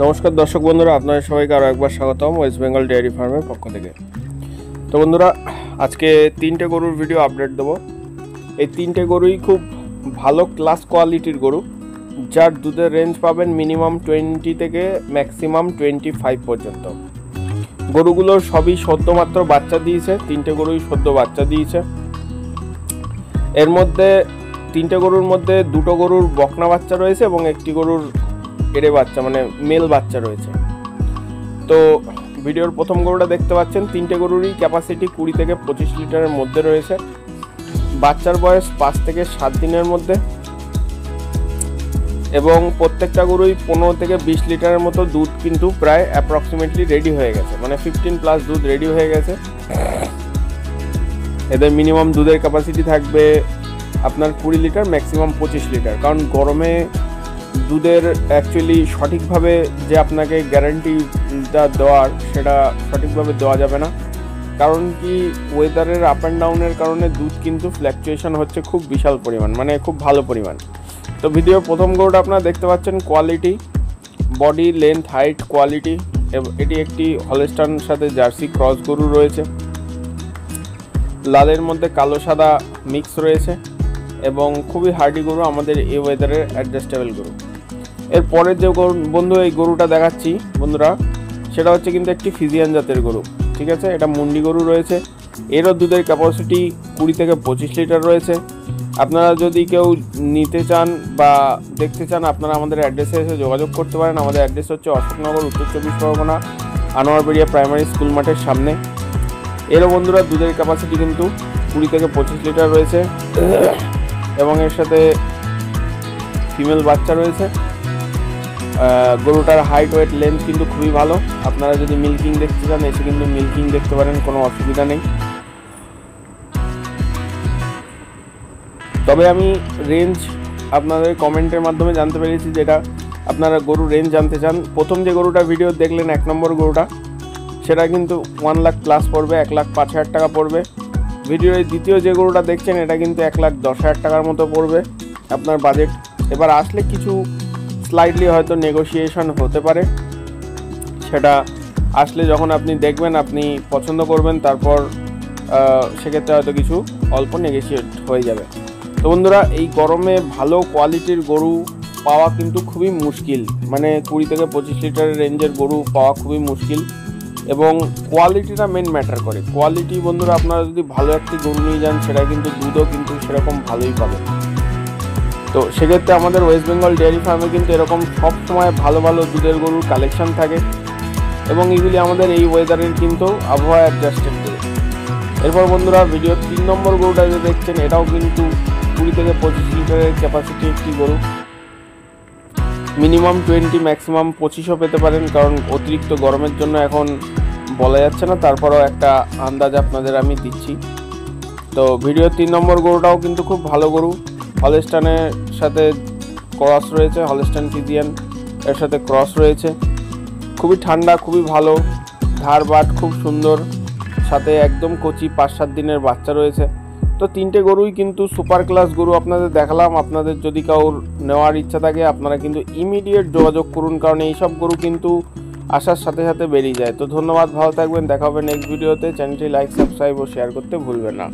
নমস্কার দর্শক বন্ধুরা, আপনাদের সবাইকে আরও একবার স্বাগতম ওয়েস্ট বেঙ্গল ডেয়ারি ফার্মের পক্ষ থেকে। তো বন্ধুরা, আজকে তিনটে গরুর ভিডিও আপডেট দেবো। এই তিনটে গরুই খুব ভালো ক্লাস কোয়ালিটির গরু, যার দুধের রেঞ্জ পাবেন মিনিমাম 20 থেকে ম্যাক্সিমাম 25 পর্যন্ত। গরুগুলোর সবই সদ্য মাত্র বাচ্চা দিয়েছে, তিনটে গরুই সদ্য বাচ্চা দিয়েছে। এর মধ্যে তিনটে গরুর মধ্যে দুটো গরুর বকনা বাচ্চা রয়েছে এবং একটি গরুর এড়ে বাচ্চা মানে মেল বাচ্চা রয়েছে। তো ভিডিওর প্রথম গরুটা দেখতে পাচ্ছেন, তিনটে গরুরই ক্যাপাসিটি 20 থেকে 25 লিটারের মধ্যে রয়েছে। বাচ্চার বয়স 5 থেকে 7 দিনের মধ্যে এবং প্রত্যেকটা গরুই 15 থেকে 20 লিটারের মতো দুধ কিন্তু প্রায় অ্যাপ্রক্সিমেটলি রেডি হয়ে গেছে, মানে 15+ দুধ রেডি হয়ে গেছে। এদের মিনিমাম দুধের ক্যাপাসিটি থাকবে আপনার 20 লিটার, ম্যাক্সিমাম 25 লিটার। কারণ গরমে দুধের অ্যাকচুয়ালি সঠিকভাবে যে আপনাকে গ্যারান্টিটা দেওয়ার সেটা সঠিকভাবে দেওয়া যাবে না। কারণ কি, ওয়েদারের আপ অ্যান্ড ডাউনের কারণে দুধ কিন্তু ফ্ল্যাকচুয়েশন হচ্ছে খুব বিশাল পরিমাণ, মানে খুব ভালো পরিমাণ। তো ভিডিওর প্রথম গরুটা আপনারা দেখতে পাচ্ছেন, quality, body length, height, quality. এটি একটি হলস্টাইন সাথে জার্সি ক্রস গরু রয়েছে। লালের মধ্যে কালো সাদা মিক্স রয়েছে এবং খুবই হার্ডি গরু, আমাদের এই ওয়েদারের অ্যাডজাস্টেবল গরু। এরপরের যে বন্ধু এই গরুটা দেখাচ্ছি বন্ধুরা, সেটা হচ্ছে কিন্তু একটি ফিজিয়ান জাতের গরু, ঠিক আছে। এটা মুন্ডি গরু রয়েছে। এরও দুধের ক্যাপাসিটি 20 থেকে 25 লিটার রয়েছে। আপনারা যদি কেউ নিতে চান বা দেখতে চান, আপনারা আমাদের অ্যাড্রেসে এসে যোগাযোগ করতে পারেন। আমাদের অ্যাড্রেস হচ্ছে অশোকনগর, উত্তর 24 পরগনা, আনোয়ারবেড়িয়া প্রাইমারি স্কুল মাঠের সামনে। এরও বন্ধুরা দুধের ক্যাপাসিটি কিন্তু 20 থেকে 25 লিটার রয়েছে এবং এর সাথে ফিমেল বাচ্চা রয়েছে। গরুটার হাইট, ওয়েট, লেন্থ কিন্তু খুবই ভালো। আপনারা যদি মিল্কিং দেখতে চান এসে কিন্তু মিল্কিং দেখতে পারেন, কোনো অসুবিধা নেই। তবে আমি রেঞ্জ আপনাদের কমেন্টের মাধ্যমে জানতে পেরেছি, যেটা আপনারা গরুর রেঞ্জ জানতে চান। প্রথম যে গরুটা ভিডিও দেখলেন, 1 নম্বর গরুটা, সেটা কিন্তু 1 লাখ প্লাস পড়বে, 1,05,000 টাকা পড়বে। ভিডিওর দ্বিতীয় যে গরুটা দেখছেন, এটা কিন্তু 1,10,000 টাকার মতো পড়বে আপনার বাজেট। এবার আসলে কিছু স্লাইডলি হয়তো নেগোসিয়েশন হতে পারে, সেটা আসলে যখন আপনি দেখবেন, আপনি পছন্দ করবেন, তারপর সেক্ষেত্রে হয়তো কিছু অল্প নেগোসিয়েট হয়ে যাবে। তো বন্ধুরা, এই গরমে ভালো কোয়ালিটির গরু পাওয়া কিন্তু খুবই মুশকিল, মানে 20 থেকে 25 লিটারের রেঞ্জের গরু পাওয়া খুবই মুশকিল এবং কোয়ালিটিটা মেন ম্যাটার করে। কোয়ালিটি বন্ধুরা, আপনারা যদি ভালো একটি গরু নিয়ে যান, সেটা কিন্তু দুধও কিন্তু সেরকম ভালোই পাবেন। তো সেক্ষেত্রে আমাদের ওয়েস্ট বেঙ্গল ডেয়ারি ফার্মে কিন্তু এরকম সব সময় ভালো ভালো দুধের গরুর কালেকশন থাকে এবং এগুলি আমাদের এই ওয়েদারের কিন্তু আবহাওয়া অ্যাডজাস্টেড করে। এরপর বন্ধুরা, ভিডিওর 3 নম্বর গরুটা যে দেখছেন, এটাও কিন্তু 20 থেকে 25 লিটারের ক্যাপাসিটি একটি গরু। মিনিমাম 20, ম্যাক্সিমাম 25ও পেতে পারেন, কারণ অতিরিক্ত গরমের জন্য এখন বলা যাচ্ছে না, তারপরেও একটা আন্দাজ আপনাদের আমি দিচ্ছি। তো ভিডিওর 3 নম্বর গরুটাও কিন্তু খুব ভালো গরু, হলস্টাইনের সাথে ক্রস রয়েছে, হলস্টাইন ফিজিয়ান এর সাথে ক্রস রয়েছে। খুবই ঠান্ডা, খুবই ভালো, ধার বাট খুব সুন্দর, সাথে একদম কচি 5-7 দিনের বাচ্চা রয়েছে। তো তিনটে গরুই কিন্তু সুপার ক্লাস গরু আপনাদের দেখালাম। আপনাদের যদি কারোর নেওয়ার ইচ্ছা থাকে, আপনারা কিন্তু ইমিডিয়েট যোগাযোগ করুন, কারণ এইসব গরু কিন্তু আসার সাথে সাথে বেরিয়ে যায়। তো ধন্যবাদ, ভালো থাকবেন, দেখা হবে নেক্সট ভিডিওতে। চ্যানেলটি লাইক, সাবস্ক্রাইব ও শেয়ার করতে ভুলবেন না।